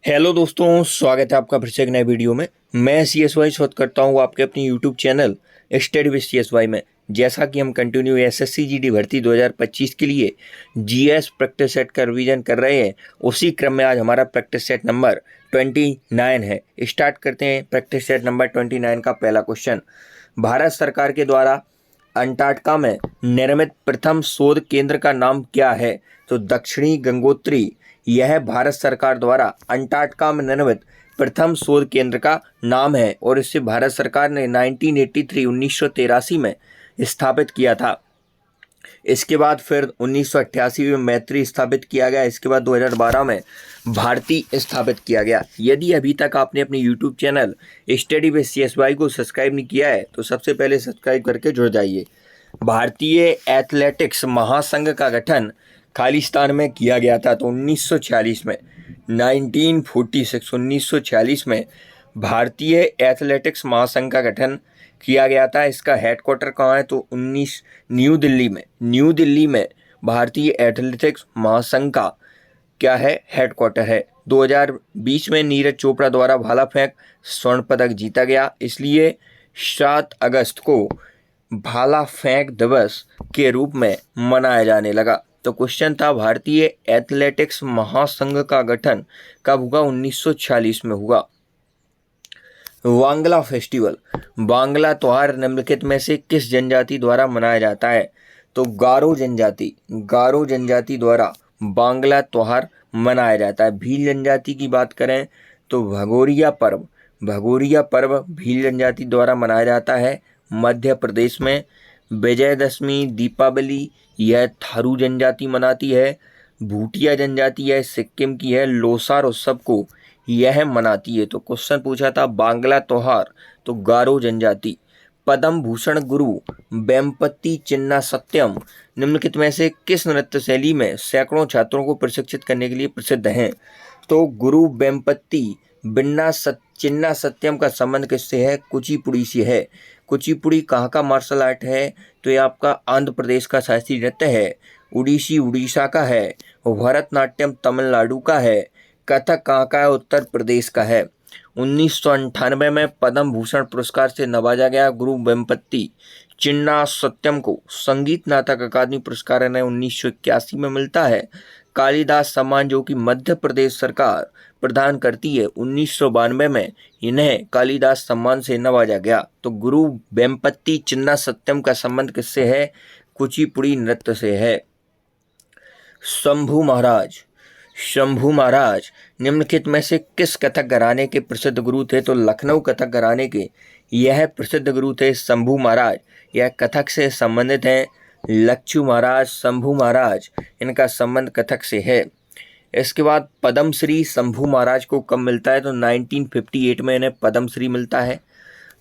Hello दोस्तों, स्वागत है आपका फिर से एक नए वीडियो में। मैं CSY शोध करता हूँ आपके अपने YouTube channel study with CSY में। जैसा कि हम कंटिन्यू SSC GD भर्ती 2025 के लिए GS प्रैक्टिस सेट का रिवीजन कर रहे हैं, उसी क्रम में आज हमारा प्रैक्टिस सेट नंबर 29 है। स्टार्ट करते हैं प्रैक्टिस सेट नंबर 29 का पहला क्वेश्चन। भारत सरकार के द्वारा अंटार्कटिका में निर्मित प्रथम शोध केंद्र का नाम क्या है? तो दक्षिणी गंगोत्री यह भारत सरकार द्वारा अंटार्कटिका में निर्मित प्रथम शोध केंद्र का नाम है और इसे भारत सरकार ने 1983 में स्थापित किया था। इसके बाद फिर 1988 में मैत्री स्थापित किया गया। इसके बाद 2012 में भारती स्थापित किया गया। यदि अभी तक आपने अपने YouTube channel study with CSY को सब्सक्राइब नहीं किया है तो सबसे पहले सब्सक्राइब करके जुड़ जाइए। भारतीय एथलेटिक्स महासंघ का गठन खालिस्तान में किया गया था। तो 1946 में 1946 में भारतीय एथलेटिक्स महासंघ का गठन किया गया था। इसका हेडक्वार्टर कहाँ है? तो न्यू दिल्ली में भारतीय एथलेटिक्स महासंघ का क्या है? हेडक्वार्टर है। 2020 में नीरज चोपड़ा द्वारा भाला फेंक स्वर्ण पदक जीता गया, इसलिए 7 अगस्त को भाला फेंक दिवस के रूप में मनाया जाने लगा। तो क्वेश्चन था भारतीय एथलेटिक्स महासंघ का गठन कब हुआ? 1946 में हुआ। वांगला फेस्टिवल, वांगला त्योहार निम्नलिखित में से किस जनजाति द्वारा मनाया जाता है? तो गारो जनजाति द्वारा वांगला त्योहार मनाया जाता है। भील जनजाति की बात करें तो भगोरिया पर्व भील जनजाति द्वारा मनाया जाता है मध्य प्रदेश में। विजयदशमी, दीपावली यह थारू जनजाति मनाती है। भूटिया जनजाति यह सिक्किम की है। लोसार उत्सव को यह मनाती है। तो क्वेश्चन पूछा था बांग्ला त्योहार, तो गारो जनजाति। पद्म भूषण गुरु वेम्पति चिन्ना सत्यम निम्नलिखित में से किस नृत्य शैली में सैकड़ों छात्रों को प्रशिक्षित करने के लिए प्रसिद्ध हैं? तो गुरु वेम्पति चिन्ना सत्यम का संबंध किससे है? कुचिपुड़ी से है। कुचिपुड़ी कहाँ का मार्शल आर्ट है? तो ये आपका आंध्र प्रदेश का शास्त्रीय नृत्य है। उड़ीसी उड़ीसा का है। भरतनाट्यम तमिलनाडु का है। कथक कहाँ का है? उत्तर प्रदेश का है। 1998 में पद्म भूषण पुरस्कार से नवाजा गया गुरु वेम्पति चिन्ना सत्यम को संगीत नाटक अकादमी पुरस्कार इन्हें 1981 में मिलता है। कालिदास सम्मान जो कि मध्य प्रदेश सरकार प्रदान करती है, 1992 में इन्हें कालिदास सम्मान से नवाजा गया। तो गुरु वेम्पति चिन्ना सत्यम का संबंध किससे है? कुचिपुड़ी नृत्य से है। शंभू महाराज निम्नलिखित में से किस कथक घराने के प्रसिद्ध गुरु थे? तो लखनऊ कथक घराने के यह प्रसिद्ध गुरु थे शंभू महाराज। यह कथक से संबंधित हैं। लच्छू महाराज, शंभू महाराज, इनका संबंध कथक से है। इसके बाद पद्मश्री शंभू महाराज को कब मिलता है? तो 1958 में इन्हें पद्मश्री मिलता है।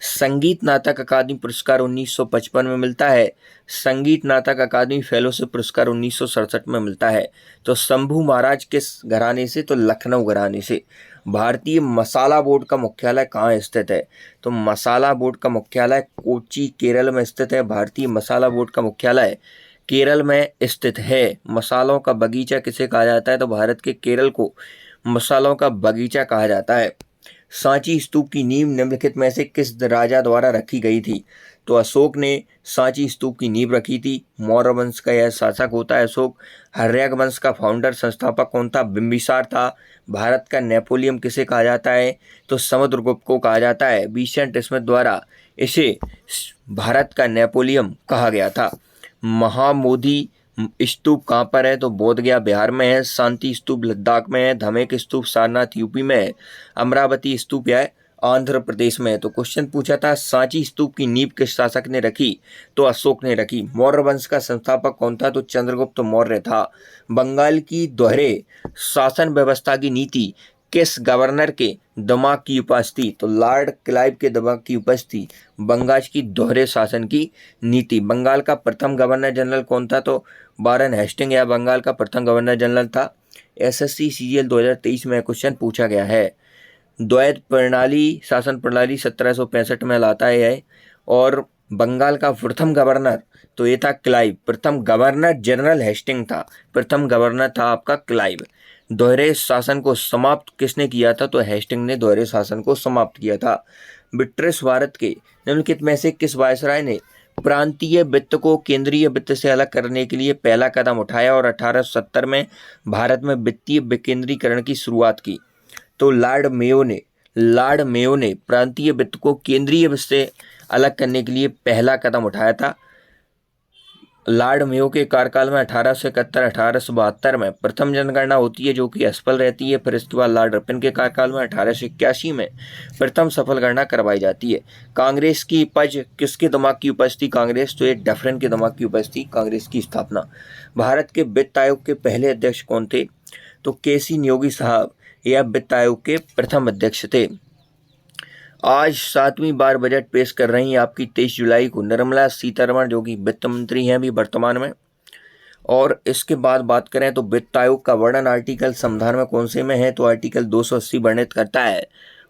संगीत नाटक अकादमी पुरस्कार 1955 में मिलता है। संगीत नाटक अकादमी फेलोशिप पुरस्कार 1967 में मिलता है। तो शंभू महाराज किस घराने से? तो लखनऊ घराने से। भारतीय मसाला बोर्ड का मुख्यालय कहाँ स्थित है? तो मसाला बोर्ड का मुख्यालय कोच्चि केरल में स्थित है। भारतीय मसाला बोर्ड का मुख्यालय केरल में स्थित है। मसालों का बगीचा किसे कहा जाता है? तो भारत के केरल को मसालों का बगीचा कहा जाता है। सांची स्तूप की नींव निम्नलिखित में से किस राजा द्वारा रखी गई थी? तो अशोक ने सांची स्तूप की नींव रखी थी। मौर्य वंश का यह शासक होता है अशोक। हर्यक वंश का फाउंडर संस्थापक कौन था? बिंबिसार था। भारत का नेपोलियन किसे कहा जाता है? तो समुद्रगुप्त को कहा जाता है। विंसेंट स्मिथ द्वारा इसे भारत का नेपोलियन कहा गया था। महाबोधि स्तूप कहाँ पर है? तो बोधगया बिहार में है। शांति स्तूप लद्दाख में है। धमेक स्तूप सारनाथ यूपी में है। अमरावती स्तूप है आंध्र प्रदेश में है। तो क्वेश्चन पूछा था सांची स्तूप की नींव किस शासक ने रखी? तो अशोक ने रखी। मौर्य वंश का संस्थापक कौन था? तो चंद्रगुप्त मौर्य था। बंगाल की दोहरे शासन व्यवस्था की नीति किस गवर्नर के दिमाग की उपज थी? तो लॉर्ड क्लाइव के दिमाग की उपज थी बंगाल की दोहरे शासन की नीति। बंगाल का प्रथम गवर्नर जनरल कौन था? तो वारेन हेस्टिंग या बंगाल का प्रथम गवर्नर जनरल था। SSC CGL 2023 में क्वेश्चन पूछा गया है। द्वैत प्रणाली शासन प्रणाली 1765 में लाता है और बंगाल का प्रथम गवर्नर तो ये था क्लाइव। प्रथम गवर्नर जनरल हेस्टिंग था। प्रथम गवर्नर था आपका क्लाइव। दोहरे शासन को समाप्त किसने किया था? तो हेस्टिंग ने दोहरे शासन को समाप्त किया था। ब्रिटिश भारत के निम्नलिखित में से किस वायसराय ने प्रांतीय वित्त को केंद्रीय वित्त से अलग करने के लिए पहला कदम उठाया और 1870 में भारत में वित्तीय विकेंद्रीकरण की शुरुआत की? तो लॉर्ड मेयो ने प्रांतीय वित्त को केंद्रीय वित्त से अलग करने के लिए पहला कदम उठाया था। लॉर्ड मेयो के कार्यकाल में 1871-1872 में प्रथम जनगणना होती है जो कि असफल रहती है। फिर इसके बाद लॉर्ड रिपन के कार्यकाल में 1881 में प्रथम सफल गणना करवाई जाती है। कांग्रेस की उपज किसके दिमाग की उपज थी? कांग्रेस तो एक डफरिन के दिमाग की उपज थी कांग्रेस की स्थापना। भारत के वित्त आयोग के पहले अध्यक्ष कौन थे? तो केसी नियोगी साहब यह वित्त आयोग के प्रथम अध्यक्ष थे। आज 7वीं बार बजट पेश कर रही हैं आपकी 23 जुलाई को निर्मला सीतारमण, जो कि वित्त मंत्री हैं अभी वर्तमान में। और इसके बाद बात करें तो वित्त आयोग का वर्णन आर्टिकल संविधान में कौन से में है? तो आर्टिकल 280 वर्णित करता है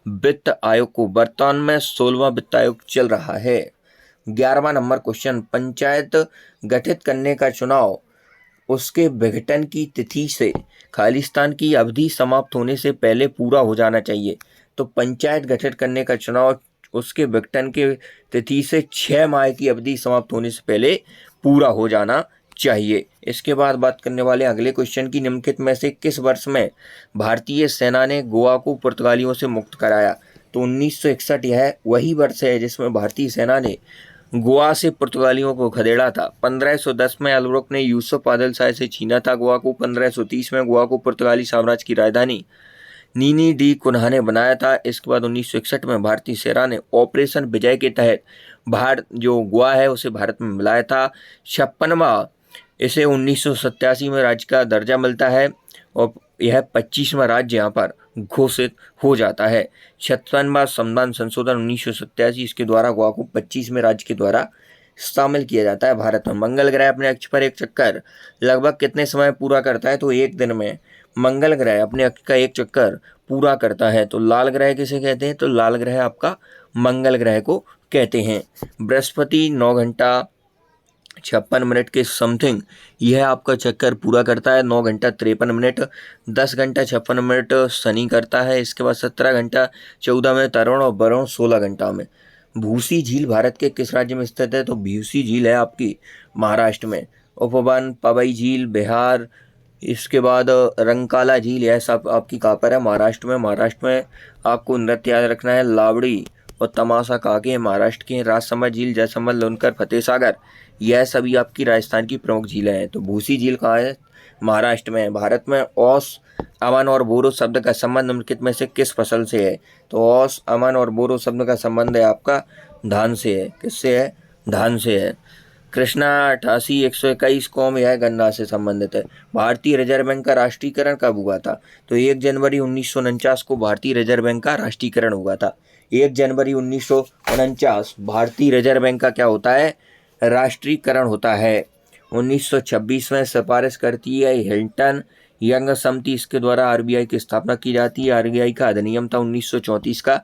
वित्त आयोग को। वर्तमान में 16वां वित्त आयोग चल रहा है। 11वां नंबर क्वेश्चन, पंचायत गठित करने का चुनाव उसके विघटन की तिथि से खालिस्तान की अवधि समाप्त होने से पहले पूरा हो जाना चाहिए। तो पंचायत गठित करने का चुनाव उसके विघटन के तिथि से 6 माह की अवधि समाप्त होने से पहले पूरा हो जाना चाहिए। इसके बाद बात करने वाले अगले क्वेश्चन की, निम्नलिखित में से किस वर्ष में भारतीय सेना ने गोवा को पुर्तगालियों से मुक्त कराया? तो 1961 यह वही वर्ष है जिसमें भारतीय सेना ने गोवा से पुर्तगालियों को खदेड़ा था। 1510 में अलब्रुक ने यूसुफ आदिल शाह से छीना था गोवा को। 1530 में गोवा को पुर्तगाली साम्राज्य की राजधानी नीनी डी कुन्हा ने बनाया था। इसके बाद 1961 में भारतीय सेना ने ऑपरेशन विजय के तहत भारत जो गोवा है उसे भारत में मिलाया था। 56वां इसे 1987 में राज्य का दर्जा मिलता है और यह 25वां राज्य यहाँ पर घोषित हो जाता है। 56वां संविधान संशोधन 1987 इसके द्वारा गोवा को 25वें राज्य के द्वारा शामिल किया जाता है भारत में। मंगल ग्रह अपने अक्ष पर एक चक्कर लगभग कितने समय पूरा करता है? तो एक दिन में मंगल ग्रह अपने अक्ष का एक चक्कर पूरा करता है। तो लाल ग्रह किसे कहते हैं? तो लाल ग्रह आपका मंगल ग्रह को कहते हैं। बृहस्पति 9 घंटा 56 मिनट के समथिंग यह आपका चक्कर पूरा करता है। 9 घंटा 53 मिनट। 10 घंटा 56 मिनट शनि करता है। इसके बाद 17 घंटा 14 मिनट अरुण और वरुण 16 घंटा में। भूसी झील भारत के किस राज्य में स्थित है? तो भूसी झील है आपकी महाराष्ट्र में। उपवन, पवई झील बिहार, इसके बाद रंकाला झील, यह सब आपकी कहाँ पर है? महाराष्ट्र में। महाराष्ट्र में आपको नृत्य याद रखना है लावड़ी और तमाशा काके महाराष्ट्र के। राजसमंद झील, जयसमंद, लुनकर, फतेह सागर, यह सभी आपकी राजस्थान की प्रमुख झीलें हैं। तो भूसी झील कहाँ है? महाराष्ट्र में। भारत में औस, अमन और बोरो शब्द का संबंध निम्नलिखित में से किस फसल से है? तो औस, अमन और बोरो शब्द का संबंध है आपका धान से है। किससे है? धान से है। कृष्णा 88-121 कौम यह गन्ना से संबंधित है। भारतीय रिजर्व बैंक का राष्ट्रीयकरण कब हुआ था? तो 1 जनवरी 1949 को भारतीय रिजर्व बैंक का राष्ट्रीयकरण हुआ था। 1 जनवरी 1949 भारतीय रिजर्व बैंक का क्या होता है? राष्ट्रीयकरण होता है। 1926 में सिफारिश करती है हिल्टन यंग समिति, इसके द्वारा आरबीआई की स्थापना की जाती है। आरबीआई का अधिनियम था 1934 का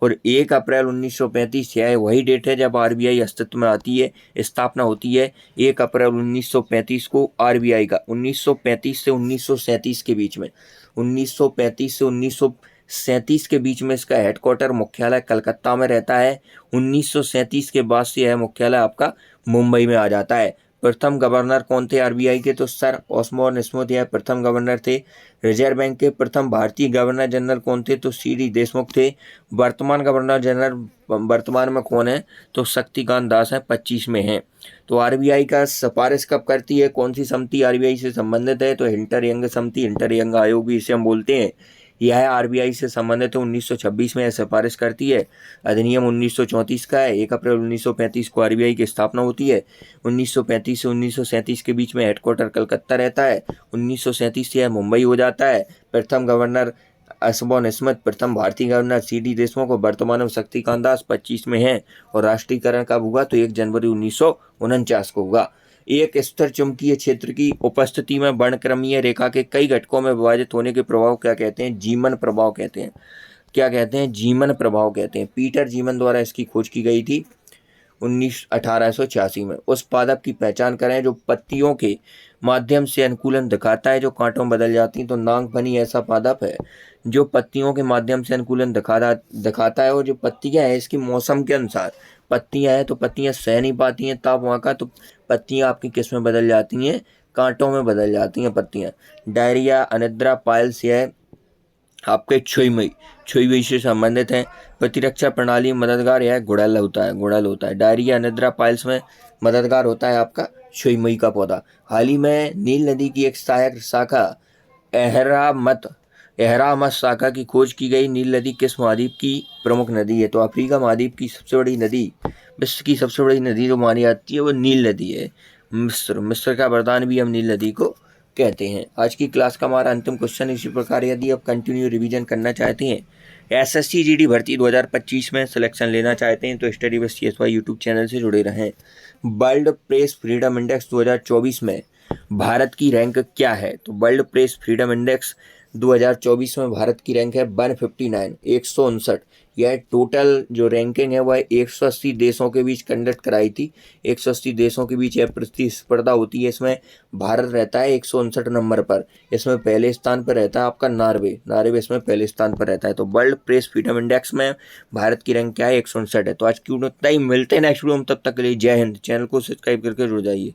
और 1 अप्रैल 1935 यह वही डेट है जब आरबीआई अस्तित्व में आती है, स्थापना होती है। 1 अप्रैल 1935 को आरबीआई का 1935 से 1937 के बीच में 1935 से 1937 के बीच में इसका हेडक्वार्टर मुख्यालय कलकत्ता में रहता है। 1937 के बाद से यह मुख्यालय आपका मुंबई में आ जाता है। प्रथम गवर्नर कौन थे आरबीआई के? तो सर ऑस्मोन स्मिथ यह प्रथम गवर्नर थे। रिजर्व बैंक के प्रथम भारतीय गवर्नर जनरल कौन थे? तो सीडी देशमुख थे। वर्तमान गवर्नर जनरल वर्तमान में कौन है? तो शक्तिकांत दास है, 25 में है। तो आरबीआई का सिफारिश कब करती है? कौन सी समिति आरबीआई से संबंधित है? तो हिल्टर यंग समिति, हिल्टर यंग आयोग भी इसे हम बोलते हैं। यह आरबीआई से संबंधित है। 1926 में यह सिफारिश करती है। अधिनियम 1934 का है। 1 अप्रैल 1935 को आरबीआई की स्थापना होती है। 1935 से 1937 के बीच में हेडक्वार्टर कलकत्ता रहता है। 1937 से यह मुंबई हो जाता है। प्रथम गवर्नर ऑस्बोर्न स्मिथ, प्रथम भारतीय गवर्नर सीडी देशमुख और वर्तमान में शक्तिकांत दास 25 में है। और राष्ट्रीयकरण कब हुआ? तो 1 जनवरी 1949 को हुआ। एक स्थिर चुंबकीय क्षेत्र की उपस्थिति में वर्णक्रमीय रेखा के कई घटकों में विभाजित होने के प्रभाव क्या कहते हैं? जीमन प्रभाव कहते हैं। क्या कहते हैं? जीमन प्रभाव कहते हैं। पीटर जीमन द्वारा इसकी खोज की गई थी। 1886 में। उस पादप की पहचान करें जो पत्तियों के माध्यम से अनुकूलन दिखाता है, जो कांटों में बदल जाती हैं। तो नागफनी ऐसा पादप है जो पत्तियों के माध्यम से अनुकूलन दिखाता है, और जो पत्तियां हैं इसकी मौसम के अनुसार पत्तियां हैं तो पत्तियां सह नहीं पाती हैं ताप वहाँ का, तो पत्तियां आपकी किस में बदल जाती हैं, कांटों में बदल जाती हैं पत्तियां। डायरिया, अनिद्रा, पाइल्स यह आपके छुई से संबंधित हैं। प्रतिरक्षा प्रणाली में मददगार यह गुड़हल होता है। डायरिया, अनिद्रा, पाइल्स में मददगार होता है आपका छुई का पौधा। हाल ही में नील नदी की एक सहायक शाखा एहरामत शाखा की खोज की गई। नील नदी किस महाद्वीप की प्रमुख नदी है? तो अफ्रीका महाद्वीप की सबसे बड़ी नदी, विश्व की सबसे बड़ी नदी जो मानी जाती है वो नील नदी है। मिस्र का वरदान भी हम नील नदी को कहते हैं। आज की क्लास का हमारा अंतिम क्वेश्चन इसी प्रकार, यदि आप कंटिन्यू रिवीजन करना चाहते हैं, एसएससी जीडी भर्ती 2025 में सिलेक्शन लेना चाहते हैं, तो study with CSY YouTube channel से जुड़े रहें। वर्ल्ड प्रेस फ्रीडम इंडेक्स 2024 में भारत की रैंक क्या है? तो वर्ल्ड प्रेस फ्रीडम इंडेक्स 2024 में भारत की रैंक है 159, 159। यह टोटल जो रैंकिंग है वह 180 देशों के बीच कंडक्ट कराई थी। 180 देशों के बीच यह प्रतिस्पर्धा होती है। इसमें भारत रहता है 159 नंबर पर। इसमें पहले स्थान पर रहता है आपका नार्वे इसमें पहले स्थान पर रहता है। तो वर्ल्ड प्रेस फ्रीडम इंडेक्स में भारत की रैंक क्या है? 159 है। तो आज क्यों इतना ही, मिलते हैं नेक्स्ट वीडियो में, तब तक के लिए जय हिंद। चैनल को सब्सक्राइब करके जुड़ जाइए।